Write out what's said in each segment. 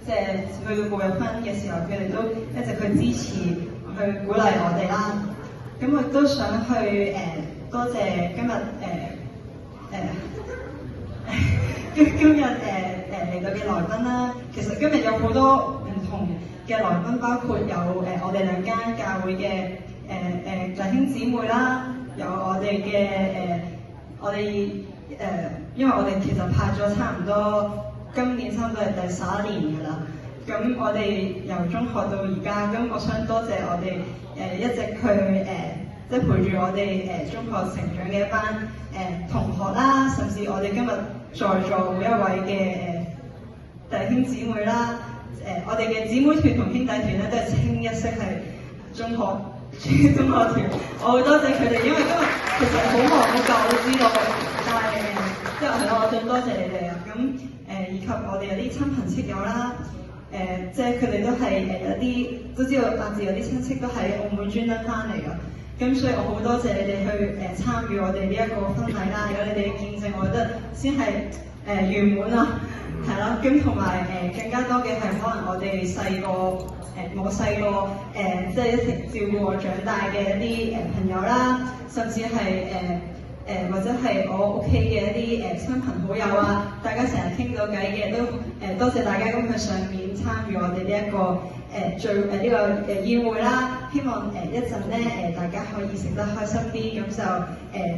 即係去到步入婚嘅時候，佢哋都一直去支持、去鼓勵我哋啦。咁我都想去多謝今日今日嚟到嘅來賓啦。其實今日有好多唔同嘅來賓，包括有我哋兩間教會嘅弟兄姊妹啦，有我哋嘅因為我哋其實拍咗差唔多今年差唔多係第11年㗎啦。咁我哋由中學到而家，咁我想多謝我哋一直去即係陪住我哋中學成長嘅一班同學啦，甚至我哋今日在座每一位嘅弟兄姊妹啦，我哋嘅姊妹團同兄弟團咧都係清一色係中學團，我好多謝佢哋，因為今日其實好忙嘅，我都知道，但係即係係咯，我想多謝你哋啊，咁以及我哋有啲親朋戚友啦。即係佢哋都係有啲都知道，達志有啲親戚都喺澳門專登翻嚟㗎，咁所以我好多謝你哋去參與我哋呢一個婚禮啦，有你哋嘅見證，我覺得先係圓滿啊，係咯，咁同埋更加多嘅係可能我哋細個我細個即係一直照顧我長大嘅一啲朋友啦，甚至係或者係我屋企嘅一啲親朋好友啊，大家成日傾到偈嘅都多謝大家咁去上面參與我哋呢一個呢個宴會啦。希望一陣咧大家可以食得開心啲，咁就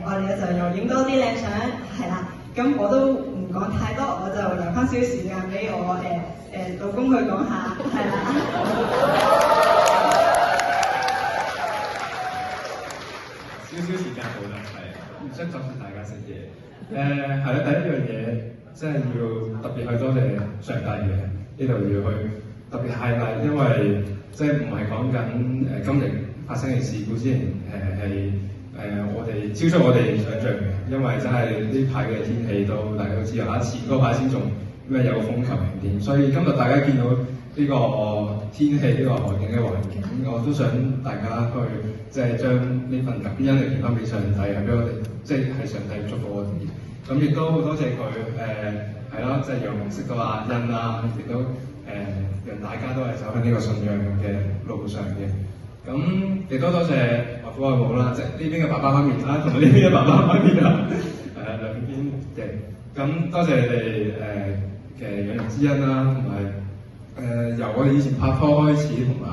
我哋就又影多啲靚相，係啦。咁我都唔講太多，我就留翻少少時間俾我老公去講下，係啦。少少時間到啦，係唔想阻住大家食嘢。係啦，第一樣嘢即係要特別去多謝上帝嘅，呢度要去特別highlight，因為即係唔係講緊今日發生嘅事故之前，係我哋超出我哋想象嘅，因為真係呢排嘅天氣都大家都知啦，前嗰排先仲咩有風球晴天，所以今日大家見到呢個天氣呢個環境嘅環境，我都想大家去即係將呢份感恩嚟獻翻俾上帝，係俾我哋，即係上帝祝福我哋。咁亦都好多謝佢係咯，即係讓我識到阿欣啦，亦都讓大家都係走喺呢個信仰嘅路上嘅。咁亦都多謝外父外母啦，即係呢邊嘅爸爸媽咪啦，同埋呢邊嘅爸爸媽咪啦，兩邊嘅。咁多謝你哋嘅養育之恩啦，同埋由我哋以前拍拖開始，同埋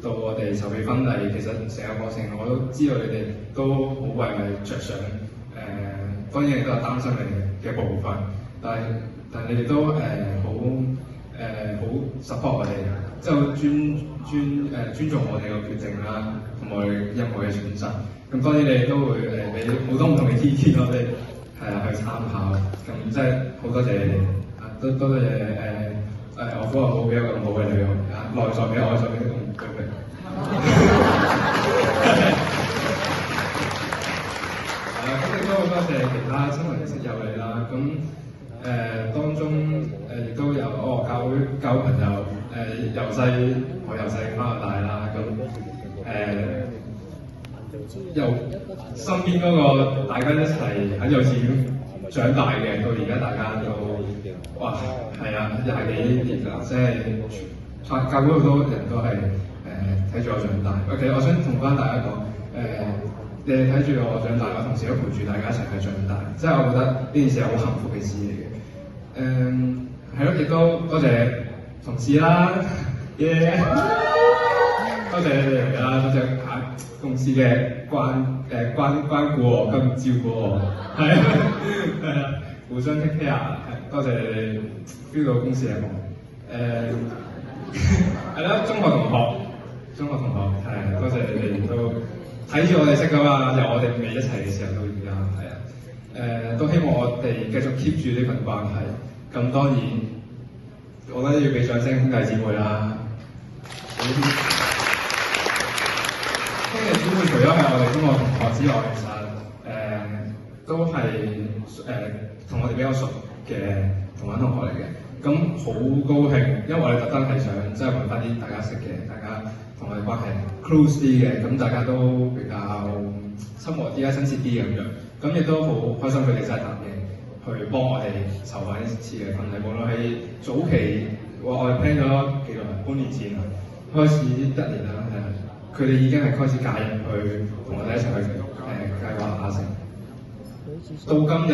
到我哋籌備婚禮，其實成個過程我都知道你哋都好為我哋着想。當然亦都有擔心你嘅部分，但係你哋都好support 我哋，即係好尊重我哋嘅決定啦，同埋我哋任何嘅選擇。咁當然你哋都會俾好多唔同嘅意見我哋去參考。咁即係好多謝你哋，多謝我父母俾我咁好嘅女友，內在比外在比咁公平。咁亦都好多謝其他親朋戚友你啦。咁當中亦都有我教會朋友我由細翻到大啦。咁由身邊嗰個大家一齊喺幼稚園長大嘅，到而家大家都哇係啊20幾年啦，即係教會好多人都係睇住我長大。其實我想同翻大家講你哋睇住我長大，我同時都陪住大家一齊去長大，即係我覺得呢件事係好幸福嘅事嚟嘅。係咯，亦都多謝同事啦，多謝你哋啦，多謝公司嘅關顧我，咁照顧我，係啊，互相 take care， 多謝你哋 feel 到公司嘅忙。係啦，中學同學係多謝你哋都睇住我哋識㗎嘛，由我哋未一齊嘅時候到而家，係啊，都希望我哋繼續 keep 住呢份關係。咁當然，我覺得要俾掌聲兄弟姊妹啦。兄弟姊妹除咗係我哋中學同學之外，其實都係同我哋比較熟嘅同班同學嚟嘅。咁好高興，因為我哋特登係想即係揾翻啲大家識嘅，大家同我哋關係 close 啲嘅，咁大家都比較親和啲啦、親切啲咁樣。咁亦都好開心佢哋真係答應去幫我哋籌辦呢次嘅婚禮，無論係早期我我哋 plan 咗幾耐？半年前開始1年啦，佢哋已經係開始介入去同我哋一齊去計劃亞城。到今日